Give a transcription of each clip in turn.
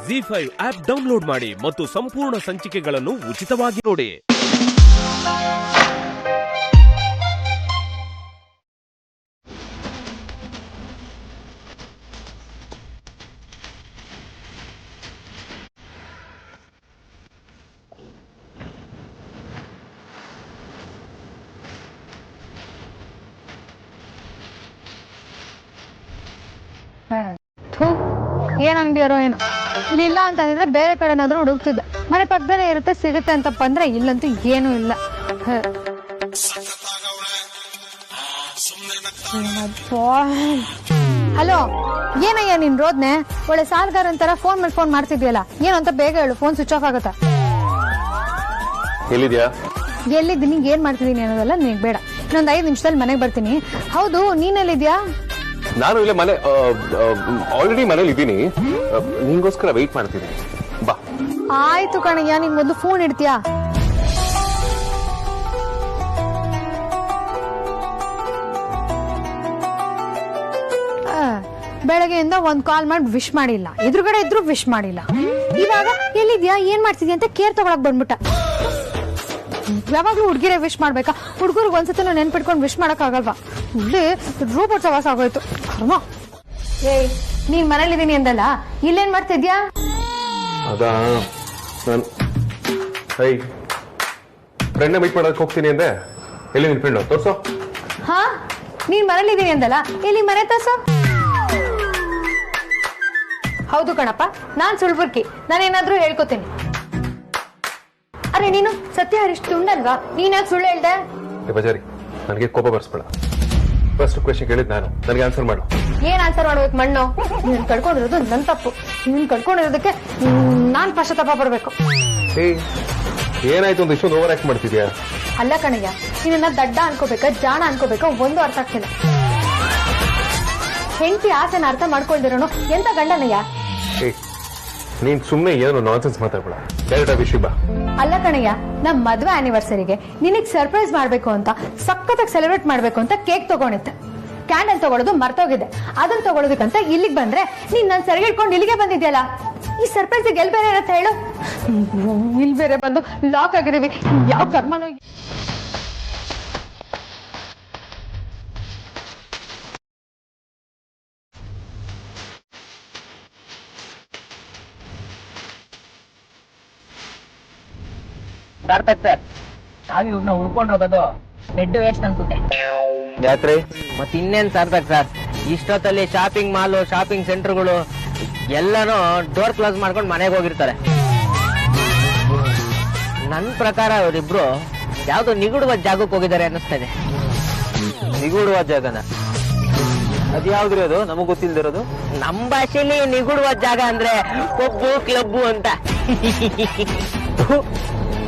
ZEE5 app download ಮಾಡಿ ಮತ್ತು ಸಂಪೂರ್ಣ ಸಂಚಿಕೆಗಳನ್ನು ಉಚಿತವಾಗಿ ನೋಡಿ. ಏನ್ ಅಂಗಡಿಯಾರೋ ಏನು ಇಲ್ಲ ಅಂತಂದ್ರೆ ಬೇರೆ ಕಡೆ ಏನಾದ್ರು ಹುಡುಕ್ತಿದ್ದೆ. ಮನೆ ಪಕ್ಕದಲ್ಲೇ ಇರುತ್ತೆ, ಸಿಗುತ್ತೆ ಅಂತ ಬಂದ್ರೆ ಇಲ್ಲಂತೂ ಏನೂ ಇಲ್ಲ. ಹಲೋ, ಏನಯ್ಯ ನಿನ್ ರೋದ್ನೆ? ಒಳ್ಳೆ ಸಾಲ್ಗಾರ ಅಂತಾರ ಫೋನ್ ಮೇಲೆ ಫೋನ್ ಮಾಡ್ತಿದ್ಯಲ್ಲ, ಏನು ಅಂತ ಬೇಗ ಹೇಳು, ಫೋನ್ ಸ್ವಿಚ್ ಆಫ್ ಆಗುತ್ತಾ. ಎಲ್ಲಿದ್ದೀನಿ, ಏನ್ ಮಾಡ್ತಿದೀನಿ ಅನ್ನೋದಲ್ಲ ನಿನಗೆ ಬೇಡ. ಇನ್ನೊಂದ್ 5 ನಿಮಿಷದಲ್ಲಿ ಮನೆಗೆ ಬರ್ತೀನಿ. ಹೌದು, ನೀನೆಲ್ಲಿದ್ಯಾ? ನಾನು ಇಲ್ಲೇ ಮನೆ ಆಲ್ರೆಡಿ ಮನೇಲಿ ಇದ್ದೀನಿ, ನಿಂಗೋಸ್ಕರ ವೆಯ್ಟ್ ಮಾಡ್ತೀನಿ. ಬಾ. ಆಯ್ತು ಕಣಯ್ಯ, ನಿನ್ ಮೊದ್ಲು ಫೋನ್ ಇಡ್ತೀಯಾ? ಬೆಳಗ್ಗೆಯಿಂದ ಒಂದ್ ಕಾಲ್ ಮಾಡಿ ವಿಶ್ ಮಾಡಿಲ್ಲ, ಎದುರುಗಡೆ ಇದ್ರು ವಿಶ್ ಮಾಡಿಲ್ಲ. ಇವಾಗ ಎಲ್ಲಿದ್ಯಾ, ಏನ್ ಮಾಡ್ತಿದ್ಯಾ ಅಂತ ಕೇರ್ ತಗೊಳಕ್ ಬಂದ್ಬಿಟ್ಟ. ಯಾವಾಗ್ಲೂ ಹುಡ್ಗಿರೇ ವಿಶ್ ಮಾಡ್ಬೇಕಾ? ಹುಡ್ಗರ್ಗ್ ಒಂದ್ಸತಿ ನೆನ್ಪಿಟ್ಕೊಂಡು ವಿಶ್ ಮಾಡಕ್ ಆಗಲ್ವಾ? ಇಲ್ಲಿ ರೂಪೋತ್ಸವ ಸವಾಸ ಆಗೋಯ್ತು. ಕರ್ಮ. ಏಯ್, ನೀನ್ ಮನೇಲಿದ್ದೀನಿ ಅಂದಲ್ಲ, ಇಲ್ಲೇನ್ ಮಾಡ್ತಿದ್ಯಾ? ಅದಾ, ನಾನು ಫ್ರೆಂಡ್ ಮೀಟ್ ಮಾಡೋದಕ್ಕೆ ಹೋಗ್ತೀನಿ ಅಂದೆ. ಎಲ್ಲಿ ನಿನ್ ಫ್ರೆಂಡ್ ತೋರ್ಸೋ. ಹಾ, ನೀನ್ ಮನೇಲಿದ್ದೀನಿ ಅಂದಲ್ಲ, ಇಲ್ಲಿ ಮನೆ ತೋರ್ಸೋ. ಹೌದು ಕಣಪ್ಪ, ನಾನ್ ಸುಳ್ಬುರ್ಕಿ, ನಾನೇನಾದ್ರೂ ಹೇಳ್ಕೊತೀನಿ. ಅರೆ ನೀನು ಸತ್ಯ ಹರಿಷ್ಟು ಉಂಡಲ್ವಾ? ನೀನ್ ಯಾಕೆ ಸುಳ್ಳು ಹೇಳ್ದೆ? ಬಜಾರಿ, ನನಗೆ ಕೋಪ ಬರ್ಸ್ಬೇಡ. ಫಸ್ಟ್ ಕ್ವೆಶ್ಚನ್ ಕೇಳಿದ್ ನಾನು, ನನಗೆ ಆನ್ಸರ್ ಮಾಡು. ಏನ್ ಆನ್ಸರ್ ಮಾಡ್ಬೇಕು? ಮಣ್ಣು, ನೀನ್ ಕಳ್ಕೊಂಡಿರೋದು ನನ್ ತಪ್ಪು. ನೀನ್ ಕಳ್ಕೊಂಡಿರೋದಕ್ಕೆ ನಾನ್ ಪಶ್ಚಾತ್ತಾಪ ಪಡ್ಬೇಕು. ಏನಾಯ್ತು ಅಂತ ಇಷ್ಟೊಂದು ಓವರ್ ಆಕ್ಟ್ ಮಾಡ್ತಿದ್ಯಾ? ಅಲ್ಲ ಕಣಯ್ಯ, ನಿನ್ನ ದಡ್ಡ ಅನ್ಕೋಬೇಕಾ ಜಾಣ ಅನ್ಕೋಬೇಕಾ ಒಂದು ಅರ್ಥ ಆಗ್ತಿಲ್ಲ. ಹೆಂಡತಿ ಆಸೆನ ಅರ್ಥ ಮಾಡ್ಕೊಳ್ದಿರೋನು ಎಂತ ಗಂಡನಯ್ಯ? ನೀನ್ ಸುಮ್ನೆ ಏನು ನಾನ್ಸೆನ್ಸ್ ಮಾತಾಡ್ಬೇಡ, ಡೈರೆಕ್ಟ್ ವಿಷಯ ಬಾ. ಅಲ್ಲ ಕಣಯ್ಯ, ನಮ್ ಮದ್ವೆ ಆನಿವರ್ಸರಿಗೆ ನಿನಗ್ ಸರ್ಪ್ರೈಸ್ ಮಾಡ್ಬೇಕು ಅಂತ, ಸಖತ್ತಾಗಿ ಸೆಲೆಬ್ರೇಟ್ ಮಾಡ್ಬೇಕು ಅಂತ ಕೇಕ್ ತಗೊಂಡಿದ್ದೆ. ಕ್ಯಾಂಡಲ್ ತಗೊಳ್ಳೋದು ಮರ್ತೋಗಿದೆ. ಅದನ್ನ ತಗೊಳ್ಳೋದಕ್ಕಂತ ಇಲ್ಲಿಗೆ ಬಂದ್ರೆ ನೀನ್ ನನ್ ಸರಿಗೆ ಇಟ್ಕೊಂಡು ಇಲ್ಲಿಗೆ ಬಂದಿದ್ಯಲ್ಲ. ಈ ಸರ್ಪ್ರೈಸ್ ಎಲ್ ಬೇರೆ ಇರತ್ತೆ ಹೇಳು? ಇಲ್ಲಿ ಬೇರೆ ಬಂದು ಲಾಕ್ ಆಗಿದೀವಿ. ಯಾವ ಕರ್ಮನೋ. ಸಾರ್ಥಕ್ ಸರ್, ನಾವ್ ಇವ್ರನ್ನ ಉಳ್ಕೊಂಡು ಹೋಗೋದು ಬೆಡ್ ವೇಸ್ಟ್ ಅನ್ಸುತ್ತೆ. ಯಾಕ್ರಿ? ಮತ್ ಇನ್ನೇನ್ ಸಾರ್ಥಕ್ ಸರ್, ಇಷ್ಟೊತ್ತಲ್ಲಿ ಶಾಪಿಂಗ್ ಮಾಲು, ಶಾಪಿಂಗ್ ಸೆಂಟರ್ಗಳು ಎಲ್ಲಾನು ಡೋರ್ ಕ್ಲೋಸ್ ಮಾಡ್ಕೊಂಡು ಮನೆಗೆ ಹೋಗಿರ್ತಾರೆ. ನನ್ ಪ್ರಕಾರ ಅವರಿಬ್ರು ಯಾವ್ದೋ ನಿಗೂಢವಾದ ಜಾಗಕ್ಕೆ ಹೋಗಿದ್ದಾರೆ ಅನ್ನಿಸ್ತಾ ಇದೆ. ನಿಗೂಢವಾದ ಜಾಗನ? ಅದ್ಯಾವ್ದ್ರಿ ಅದು? ನಮಗ್ ಗೊತ್ತಿಲ್ದಿರೋದು. ನಮ್ ಭಾಷೆಲಿ ನಿಗೂಢವಾದ ಜಾಗ ಅಂದ್ರೆ ಪಬ್ಬು, ಕ್ಲಬ್ಬು ಅಂತ.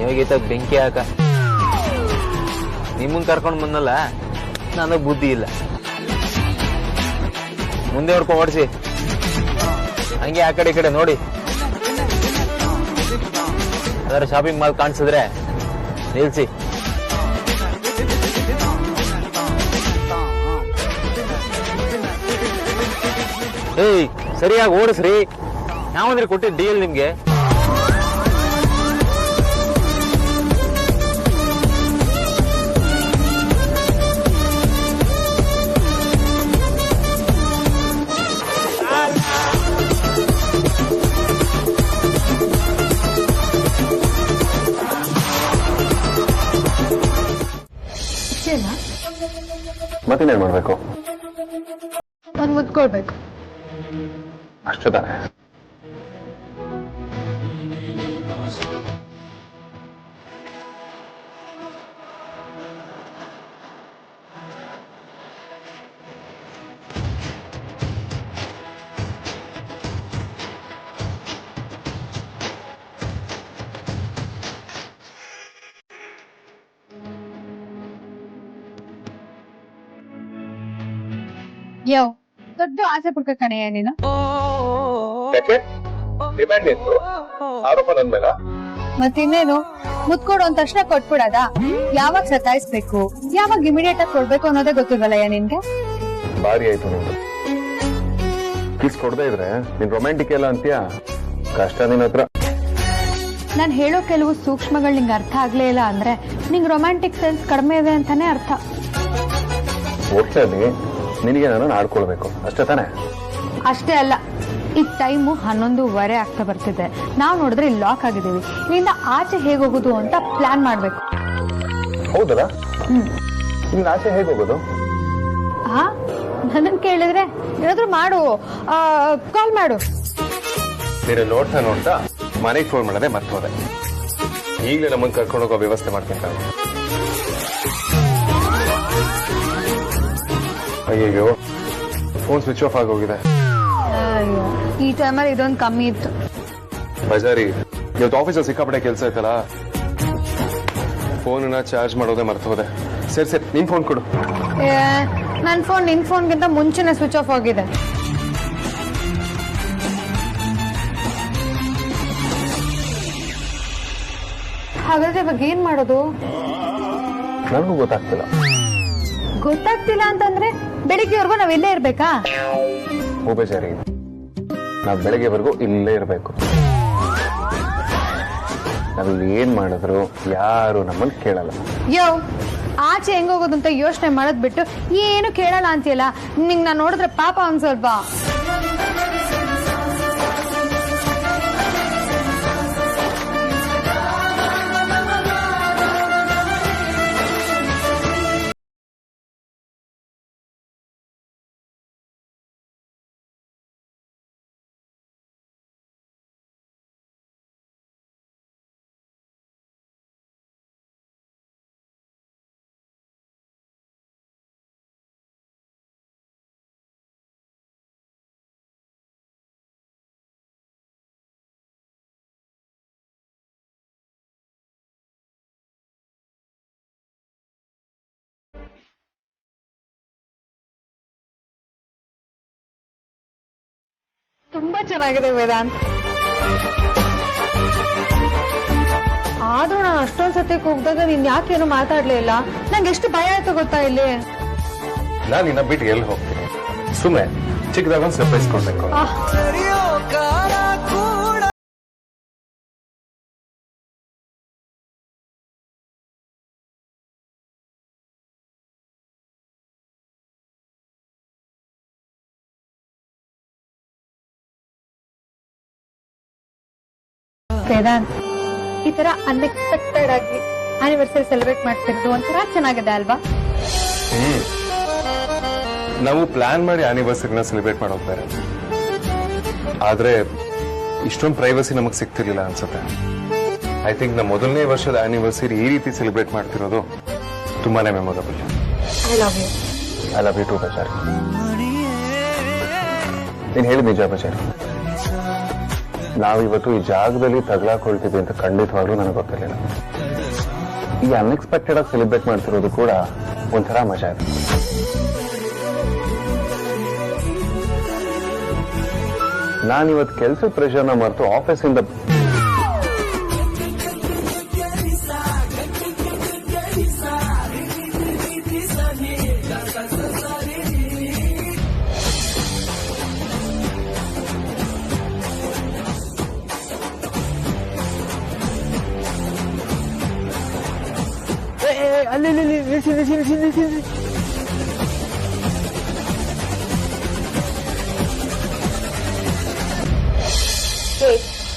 ಯೋಗಿತ ಬೆಂಕಿ ಹಾಕ. ನಿಮ್ಮನ್ ಕರ್ಕೊಂಡ್ ಬಂದಲ್ಲ, ನನಗ್ ಬುದ್ಧಿ ಇಲ್ಲ. ಮುಂದೆ ಹೊಡ್ಕೊ ಓಡಿಸಿ, ಹಂಗೆ ಆ ಕಡೆ ಈ ಕಡೆ ನೋಡಿ. ಅದರ ಶಾಪಿಂಗ್ ಮಾಲ್ ಕಾಣಿಸಿದ್ರೆ ನಿಲ್ಸಿ. ಏಯ್, ಸರಿಯಾಗಿ ಓಡಿಸ್ರಿ. ನಾವಂದ್ರೆ ಕೊಟ್ಟಿದ್ದ ಡೀಲ್ ನಿಮ್ಗೆ. ಮತ್ತಿನ್ನೇನ್ ಮಾಡ್ಬೇಕು? ನಾನು ಮುದ್ಕೊಳ್ಬೇಕು ಅಷ್ಟು ತಾನೆ. ಯೋ, ದೊಡ್ಡ ಆಸೆ ಪಡ್ಕ ಕಣಯ್ಯ ನೀನು. ಆರೋಪ ನನ್ ಮೇಲ? ಮತ್ತಿನ್ನೇನು, ಮುತ್ಕೊಡು ಅಂದ ತಕ್ಷಣ ಕೊಟ್ಬಿಡದ? ಯಾವಾಗ ಸತಾಯಿಸ್ಬೇಕು, ಯಾವಾಗ ಇಮಿಡಿಯೇಟ್ ಆಗಿ ಕೊಡ್ಬೇಕು ಅನ್ನೋದೇ ಗೊತ್ತಿಲ್ವಲ್ಲಯ್ಯ ನಿನ್ಗೆ. ಬಾರಿ ಆಯ್ತು ನಿಮ್ದು. ಕಿಸ್ ಕೊಡದೇ ಇದ್ರೆ ನೀನ್ ರೊಮ್ಯಾಂಟಿಕ್ ಎಲ್ಲ ಅಂತೀಯ, ಕಷ್ಟ ನಿನ್ನ ಹತ್ರ. ನಾನು ಹೇಳೋ ಕೆಲವು ಸೂಕ್ಷ್ಮಗಳು ನಿಂಗೆ ಅರ್ಥ ಆಗ್ಲೇ ಇಲ್ಲ ಅಂದ್ರೆ ನಿಂಗೆ ರೊಮ್ಯಾಂಟಿಕ್ ಸೆನ್ಸ್ ಕಡಿಮೆ ಇದೆ ಅಂತಾನೆ ಅರ್ಥ. ಒಟ್ಟಲ್ಲಿ ನಿನಗೆ ನಾನು ಆಡ್ಕೊಳ್ಬೇಕು ಅಷ್ಟೇ ತಾನೆ? ಅಷ್ಟೇ ಅಲ್ಲ, ಈ ಟೈಮು 11:15 ಆಗ್ತಾ ಬರ್ತಿದೆ. ನಾವು ನೋಡಿದ್ರೆ ಇಲ್ಲಿ ಲಾಕ್ ಆಗಿದ್ದೀವಿ. ಇಲ್ಲಿಂದ ಆಚೆ ಹೇಗೆ ಹೋಗೋದು ಅಂತ ಪ್ಲಾನ್ ಮಾಡ್ಬೇಕು. ಹೌದಲ್ಲ? ಇನ್ನು ಆಚೆ ಹೇಗೆ ಹೋಗೋದು? ಹಾ, ನನ್ನನ್ ಕೇಳಿದ್ರೆ ಏನಾದ್ರು ಮಾಡು, ಕಾಲ್ ಮಾಡು. ನೀನು ನೋಡ್ತಾ ಮನೆಗೆ ಫೋನ್ ಮಾಡದೆ ಮತ್ತೆ ಹೋದೆ. ಈಗಲೇ ನಮ್ಮನ್ನು ಕರ್ಕೊಂಡು ಹೋಗೋ ವ್ಯವಸ್ಥೆ ಮಾಡ್ತೀನಿ. ಅಯ್ಯೋ, ಫೋನ್ ಸ್ವಿಚ್ ಆಫ್ ಆಗೋಗಿದೆ. ಈ ಟೈಮಲ್ಲಿ ಇದೊಂದು ಕಮ್ಮಿ ಇತ್ತು. ಬಜಾರಿ, ಇವತ್ತು ಆಫೀಸಲ್ಲಿ ಸಿಕ್ಕಾಪಟ್ಟೆ ಕೆಲಸ ಐತಲ್ಲ, ಫೋನ್ ಚಾರ್ಜ್ ಮಾಡೋದೇ ಮರ್ತು ಹೋದೆ. ಸರಿ ನಿನ್ ಫೋನ್ ಕೊಡು. ನನ್ನ ಫೋನ್ ನಿನ್ ಫೋನ್ಗಿಂತ ಮುಂಚೆನೆ ಸ್ವಿಚ್ ಆಫ್ ಆಗಿದೆ. ಹಾಗಾದ್ರೆ ಇವಾಗ ಏನ್ ಮಾಡೋದು? ನನಗೂ ಗೊತ್ತಾಗ್ತಿಲ್ಲ. ಗೊತ್ತಾಗ್ತಿಲ್ಲ ಅಂತಂದ್ರೆ ಬೆಳಿಗ್ಗೆವರೆಗೂ ನಾವ್ ಇಲ್ಲೇ ಇರ್ಬೇಕಾ? ಬೇಜಾರಿ, ನಾವ್ ಬೆಳಗ್ಗೆವರೆಗೂ ಇಲ್ಲೇ ಇರ್ಬೇಕು. ನಾವಿಲ್ಲಿ ಏನ್ ಮಾಡಿದ್ರು ಯಾರು ನಮ್ಮನ್ನು ಕೇಳಲ್ಲ. ಆಚೆ ಹೆಂಗ್ ಹೋಗೋದು ಅಂತ ಯೋಚನೆ ಮಾಡೋದ್ ಬಿಟ್ಟು ಏನು ಕೇಳಲ್ಲ ಅಂತೀಯಲ್ಲ. ನಿಂಗ್ ನಾನ್ ನೋಡಿದ್ರೆ ಪಾಪ ಒಂದ್ ಸ್ವಲ್ಪ. ತುಂಬಾ ಚೆನ್ನಾಗಿದೆ ವೇದಾಂತ್. ಆದ್ರೂ ನಾನು ಅಷ್ಟೊಂದ್ ಸತಿ ಕೂಗ್ದಾಗ ನೀನ್ ಯಾಕೇನು ಮಾತಾಡ್ಲಿಲ್ಲ? ನಂಗೆ ಎಷ್ಟು ಭಯ ಆಯ್ತು ಗೊತ್ತಾ ಇಲ್ಲಿ. ನಾನು ನಿನ್ನ ಬಿಟ್ಟು ಎಲ್ಲಿ ಹೋಗ್ತೀನಿ? ಸುಮ್ಮನೆ ಚಿಕ್ಕದಾಗ ಒಂದು ಸರ್ಪ್ರೈಸ್ ಕೊಡ್ಬೇಕು. ವೇದಾಂತ್, ಈ ತರ ಅನ್ಎಕ್ಸ್ಪೆಕ್ಟೆಡ್ ಆಗಿ ಆನಿವರ್ಸರಿ ಸೆಲೆಬ್ರೇಟ್ ಮಾಡ್ತಿರೋದು ಒಂಥರ ಚೆನ್ನಾಗಿದೆ ಅಲ್ವಾ? ನಾವು ಪ್ಲಾನ್ ಮಾಡಿ ಆನಿವರ್ಸರಿನ ಸೆಲೆಬ್ರೇಟ್ ಮಾಡೋದು ಬೇರೆ, ಆದ್ರೆ ಇಷ್ಟೊಂದು ಪ್ರೈವಸಿ ನಮಗ್ ಸಿಗ್ತಿರ್ಲಿಲ್ಲ ಅನ್ಸುತ್ತೆ. ಐ ಥಿಂಕ್ ನಮ್ಮ ಮೊದಲನೇ ವರ್ಷದ ಆನಿವರ್ಸರಿ ಈ ರೀತಿ ಸೆಲೆಬ್ರೇಟ್ ಮಾಡ್ತಿರೋದು ತುಂಬಾನೇ memorable. I love you. I love you too ಬಜಾರಿ. ನೀನ್ ಹೇಳಿದ ನಿಜ ಬಜಾರಿ, ನಾವಿವತ್ತು ಈ ಜಾಗದಲ್ಲಿ ತಗಲಾಕೊಳ್ತೀವಿ ಅಂತ ಖಂಡಿತವಾಗ್ಲೂ ನನಗೆ ಗೊತ್ತಿರಲಿಲ್ಲ. ಈ ಅನ್ಎಕ್ಸ್ಪೆಕ್ಟೆಡ್ ಆಗಿ ಸೆಲೆಬ್ರೇಟ್ ಮಾಡ್ತಿರೋದು ಕೂಡ ಒಂಥರ ಮಜಾ ಇದೆ. ನಾನಿವತ್ತು ಕೆಲಸದ ಪ್ರೆಷರ್ನ ಮರೆತು ಆಫೀಸಿಂದ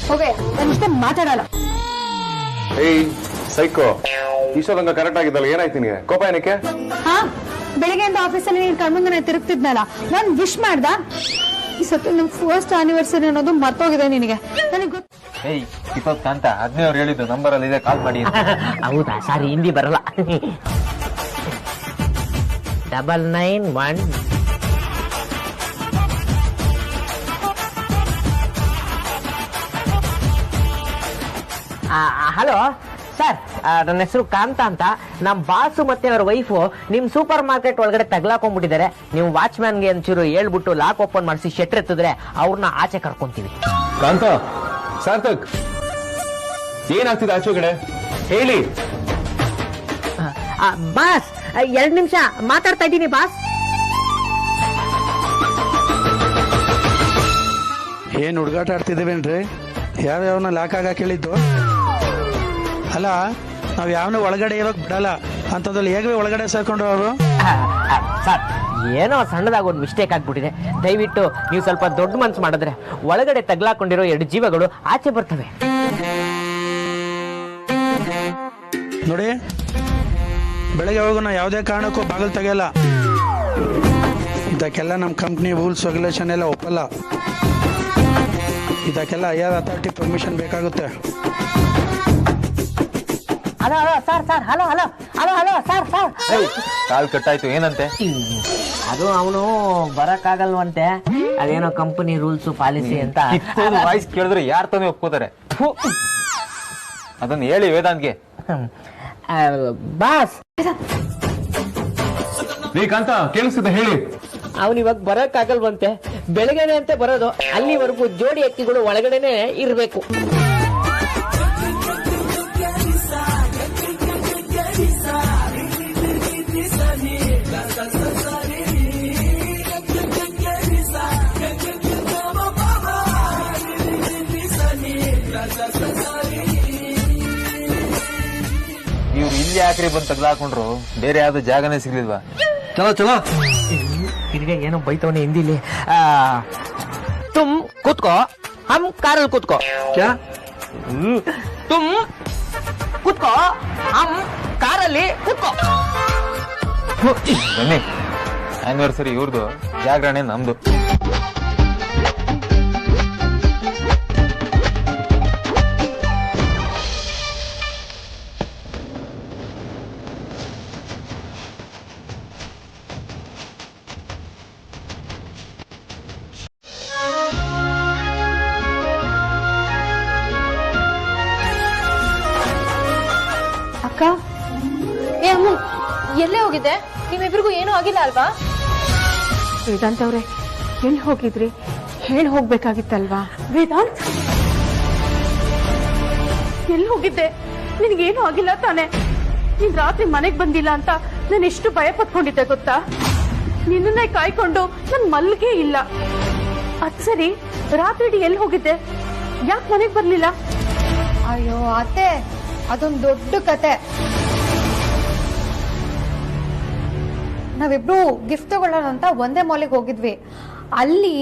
ಹೋಗಯ್ಯ, ನಾನಿಷ್ಟೇ ಮಾತಾಡಲ್ಲ. ಏಯ್ ಸೈಕೋ, ಇಷ್ಟೊಂದಂಗ ಕರೆಕ್ಟ್ ಆಗಿದ್ದಲ್ಲ, ಏನಾಯ್ತು ನಿನಗೆ? ಕೋಪ ಏನಕ್ಕೆ? ಹಾ, ಬೆಳಿಗ್ಗೆಯಿಂದ ಆಫೀಸಲ್ಲಿ ನೀನ್ ಕಣ್ಮುಂದೆ ತಿರುಗ್ತಿದ್ನಲ್ಲ, ನಾನ್ ವಿಶ್ ಮಾಡ್ದ. ಈ ಸತ್ತು ನಮ್ ಫಸ್ಟ್ ಆನಿವರ್ಸರಿ ಅನ್ನೋದು ಮರ್ತೋಗಿದೆ ನಿನಗೆ. ನನಗೆ ಗೊತ್ತು. ಏಯ್ ಇಪ್ಪತ್ತು ಅಂತ 15 ಹೇಳಿದ್ದು ನಂಬರ್ ಅಲ್ಲಿ ಇದೆ, ಕಾಲ್ ಮಾಡಿ. ಹೌದಾ? ಸಾರಿ, ಹಿಂದಿ ಬರಲ್ಲ. 991. ಹಲೋ ಸರ್, ನನ್ನ ಹೆಸರು ಕಾಂತ ಅಂತ. ನಮ್ ಬಾಸು ಮತ್ತೆ ಅವ್ರ ವೈಫು ನಿಮ್ ಸೂಪರ್ ಮಾರ್ಕೆಟ್ ಒಳಗಡೆ ತಗ್ಲಾಕೊಂಡ್ಬಿಟ್ಟಿದ್ದಾರೆ. ನೀವು ವಾಚ್ಮ್ಯಾನ್ಗೆ ಒಂಚೂರು ಹೇಳ್ಬಿಟ್ಟು ಲಾಕ್ ಓಪನ್ ಮಾಡಿಸಿ ಶೆಟ್ರ್ ಎತ್ತಿದ್ರೆ ಅವ್ರನ್ನ ಆಚೆ ಕರ್ಕೊಂತೀವಿ. ಕಾಂತ, ಸಾರ್ಥಕ್, ಏನಾಗ್ತಿದೆ ಆಚೆ ಕಡೆ ಹೇಳಿ. ಬಾಸ್, 2 ನಿಮಿಷ ಮಾತಾಡ್ತಾ ಇದ್ದೀನಿ ಬಾಸ್. ಏನ್ ಹುಡುಗಾಟ ಆಡ್ತಿದ್ದೇವೇನ್ರಿ? ಯಾವ್ಯಾವನ ಲಾಕ್ ಆಗ ಕೇಳಿದ್ದು ಅಲ್ಲ, ನಾವ್ ಯಾವನ ಒಳಗಡೆ ಇರೋಕ್ ಬಿಡಲ್ಲ ಅಂತದ್ರಲ್ಲಿ ಹೇಗೆ ಒಳಗಡೆ ಸೇರ್ಕೊಂಡ್ರು ಅವರು? ಸರ್, ಏನೋ ಸಣ್ಣದಾಗ ಒಂದು ಮಿಸ್ಟೇಕ್ ಆಗ್ಬಿಟ್ಟಿದೆ. ದಯವಿಟ್ಟು ನೀವು ಸ್ವಲ್ಪ ದೊಡ್ಡ ಮನ್ಸು ಮಾಡಿದ್ರೆ ಒಳಗಡೆ ತಗ್ಲಾಕೊಂಡಿರೋ 2 ಜೀವಗಳು ಆಚೆ ಬರ್ತವೆ. ನೋಡಿ, ಬೆಳಗ್ಗೆ ಹೋಗೋ ನಾ ಯಾವುದೇ ಕಾರಣಕ್ಕೂ ಬಾಗಿಲು ತೆಗೆಯಲ್ಲ. ಇದಕ್ಕೆಲ್ಲ ನಮ್ಮ ಕಂಪ್ನಿ ರೂಲ್ಸ್ ರೆಗ್ಯುಲೇಷನ್ ಎಲ್ಲ ಒಪ್ಪಲ್ಲ. ಇದಕ್ಕೆಲ್ಲ ಹೈಯರ್ ಅಥಾರಿಟಿ ಪರ್ಮಿಷನ್ ಬೇಕಾಗುತ್ತೆ. Hello hello sir sir hello hello hello hello sir sir call ಕಟ್ಟಾಯ್ತು, ಏನಂತೆ? ಅದು ಅವನು ಬರಕ್ಕಾಗಲ್ವಂತೆ, ಅದೇನೋ ಕಂಪನಿ ರೂಲ್ಸ್ ಪಾಲಿಸಿ ಅಂತ. ವಾಯ್ಸ್ ಕೇಳಿದ್ರೆ ಯಾರು ತಾನೇ ಒಪ್ಕೋತಾರೆ? ಅದನ್ನ ಹೇಳಿ ವೇದಾಂತ್ಗೆ. ಬಾಸ್, ನೀ ಕಾಂತ ಕೇಳಿಸ್ತಿದ್ದೆ, ಹೇಳಿ. ಅವನು ಇವಾಗ ಬರಕ್ಕಾಗಲ್ವಂತೆ, ಬೆಳಗ್ಗೆನೆ ಅಂತ ಬರೋದು. ಅಲ್ಲಿವರೆಗೂ ಜೋಡಿ ಹಕ್ಕಿಗಳು ಒಳಗಡೆನೆ ಇರ್ಬೇಕು. ಇವ್ರು ಇಲ್ಲಿ ಯಾಕ್ರಿ ಬಂದು ತಗ್ಲಾಕೊಂಡ್ರು? ಬೇರೆ ಯಾವ್ದು ಜಾಗನೇ ಸಿಗ್ಲಿಲ್ವಾ? ಚಲೋ ಚಲೋ. ತಿರ್ಗ ಏನೋ ಬೈತವನೆ ಹಿಂದಿಲಿ. ತುಮ್ ಕೂತ್ಕೋ, ಹಮ್ ಕಾರಲ್ಲಿ ಕೂತ್ಕೋ. ಕ್ಯಾ? ತುಮ್ ಕೂತ್ಕೋ, ಹಮ್ ಕಾರಲ್ಲಿ ಕೂತ್ಕೋ. ಬನ್ನಿ, ಆನಿವರ್ಸರಿ ಇವ್ರದ್ದು, ಜಾಗರಣೆ ನಮ್ದು. ಅಕ್ಕ, ಏ ಅಮ್ಮ, ಎಲ್ಲೇ ಹೋಗಿದ್ದೆ? ನಿಮ್ಮಿಬ್ರಿಗೂ ಏನೂ ಆಗಿಲ್ಲ ಅಲ್ವಾ? ವೇದಾಂತ್ ಅವ್ರೆ, ಎಲ್ಲಿ ಹೋಗಿದ್ರಿ? ಹೇಳಿ ಹೋಗ್ಬೇಕಾಗಿತ್ತಲ್ವಾ? ವೇದಾಂತ್, ಎಲ್ಲಿ ಹೋಗಿದ್ದೆ? ನಿನ್ಗೇನು ಆಗಿಲ್ಲ ತಾನೆ? ನೀನ್ ರಾತ್ರಿ ಮನೆಗ್ ಬಂದಿಲ್ಲ ಅಂತ ನಾನು ಎಷ್ಟು ಭಯ ಪಟ್ಕೊಂಡಿದ್ದೆ ಗೊತ್ತಾ? ನಿನ್ನನ್ನೇ ಕಾಯ್ಕೊಂಡು ನನ್ ಮಲ್ಗೆ ಇಲ್ಲ. ಅದ್ ಸರಿ, ರಾತ್ರಿ ಎಲ್ಲಿ ಹೋಗಿದ್ದೆ? ಯಾಕೆ ಮನೆಗ್ ಬರ್ಲಿಲ್ಲ? ಅಯ್ಯೋ ಅತ್ತೆ, ಅದೊಂದು ದೊಡ್ಡ ಕತೆ. ನಾವಿಬ್ರು ಗಿಫ್ಟ್ ತಗೊಳ್ಳೋಣ ಅಂತ ಒಂದೇ ಮಾಲಿಗೆ ಹೋಗಿದ್ವಿ. ಅಲ್ಲಿ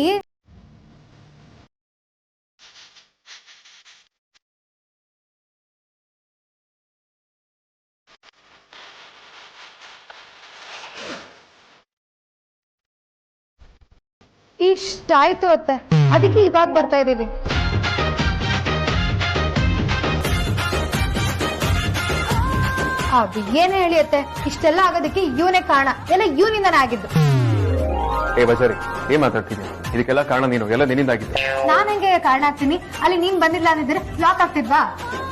ಇಷ್ಟಾಯ್ತು ಅತ್ತೆ, ಅದಕ್ಕೆ ಇವಾಗ ಬರ್ತಾ ಇದೀವಿ. ಅದು ಏನ್ ಹೇಳಿಯತ್ತೆ, ಇಷ್ಟೆಲ್ಲ ಆಗೋದಕ್ಕೆ ಇವನೇ ಕಾರಣ, ಎಲ್ಲ ಇವನಿಂದನೇ ಆಗಿದ್ದು. ಏ ಬಜಾರಿ, ಏನ್ ಮಾತಾಡ್ತೀನಿ? ಇದಕ್ಕೆಲ್ಲ ಕಾರಣ ನೀನು, ಎಲ್ಲ ನಿನ್ನಿಂದಾಗಿದೆ. ನಾನ್ ಹೆಂಗೆ ಕಾರಣ ಆಗ್ತೀನಿ? ಅಲ್ಲಿ ನೀನ್ ಬಂದಿಲ್ಲ ಅಂದಿದ್ರೆ ಲಾಕ್ ಆಗ್ತಿದ್ವಾ?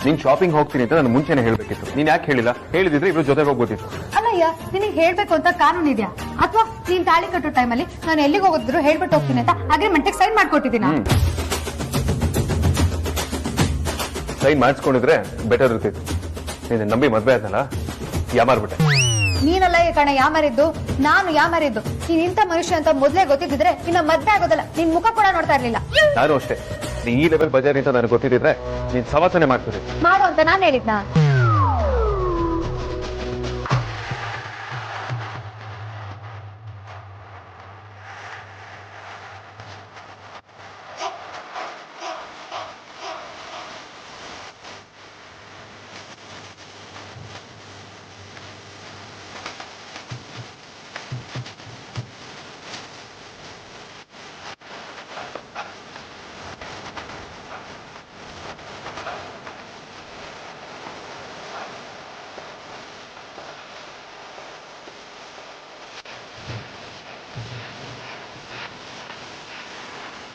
ನೀನ್ ಶಾಪಿಂಗ್ ಹೋಗ್ತೀನಿ ಅಂತ ನಾನು ಮುಂಚೆನೆ ಹೇಳ್ಬೇಕಿತ್ತು. ನೀನ್ ಯಾಕೆ ಹೇಳಿಲ್ಲ? ಹೇಳಿದಿದ್ರೆ ಇಬ್ರು ಜೊತೆಗೆ ಹೋಗ್ಬೋದಿತ್ತು. ಅಲ್ಲಯ್ಯ, ನಿನಗೆ ಹೇಳ್ಬೇಕು ಅಂತ ಕಾನೂನು ಇದೆಯಾ? ಅಥವಾ ನೀನ್ ತಾಳಿ ಕಟ್ಟೋ ಟೈಮಲ್ಲಿ ನಾನು ಎಲ್ಲಿಗೆ ಹೋಗಿದ್ರು ಹೇಳ್ಬಿಟ್ಟು ಹೋಗ್ತೀನಿ ಅಂತ ಅಗ್ರಿಮೆಂಟ್ ಸೈನ್ ಮಾಡ್ಕೊಟ್ಟಿದ್ದೀನ? ಸೈನ್ ಮಾಡಿಸ್ಕೊಂಡಿದ್ರೆ ಬೆಟರ್ ಇರ್ತಿತ್ತು. ನೀನು ನಂಬಿ ಮದ್ವೆ ಆದ್ನಲ್ಲ, ಯಾಮಾರ್ಬಿಟ್ಟೆ. ನೀನಲ್ಲ ಈ ಕಣ ಯಾಮಾರಿದ್ದು, ನಾನು ಯಾಮಾರಿದ್ದು. ನೀನ್ ಇಂಥ ಮನುಷ್ಯ ಅಂತ ಮೊದ್ಲೇ ಗೊತ್ತಿದ್ರೆ ಇನ್ನ ಮದ್ವೆ ಆಗೋದಲ್ಲ, ನಿನ್ ಮುಖ ಕೂಡ ನೋಡ್ತಾ ಇರ್ಲಿಲ್ಲ. ನಾನು ಅಷ್ಟೇ, ನೀ ಈ ಲೆವೆಲ್ ಬಜಾರಿ ಅಂತ ನನಗೆ ಗೊತ್ತಿದ್ರೆ ನೀನ್ ಸವಾಸನೆ ಮಾಡ್ತಿದ್ದೆ. ಮಾಡು ಅಂತ ನಾನ್ ಹೇಳಿದ್ನಾ?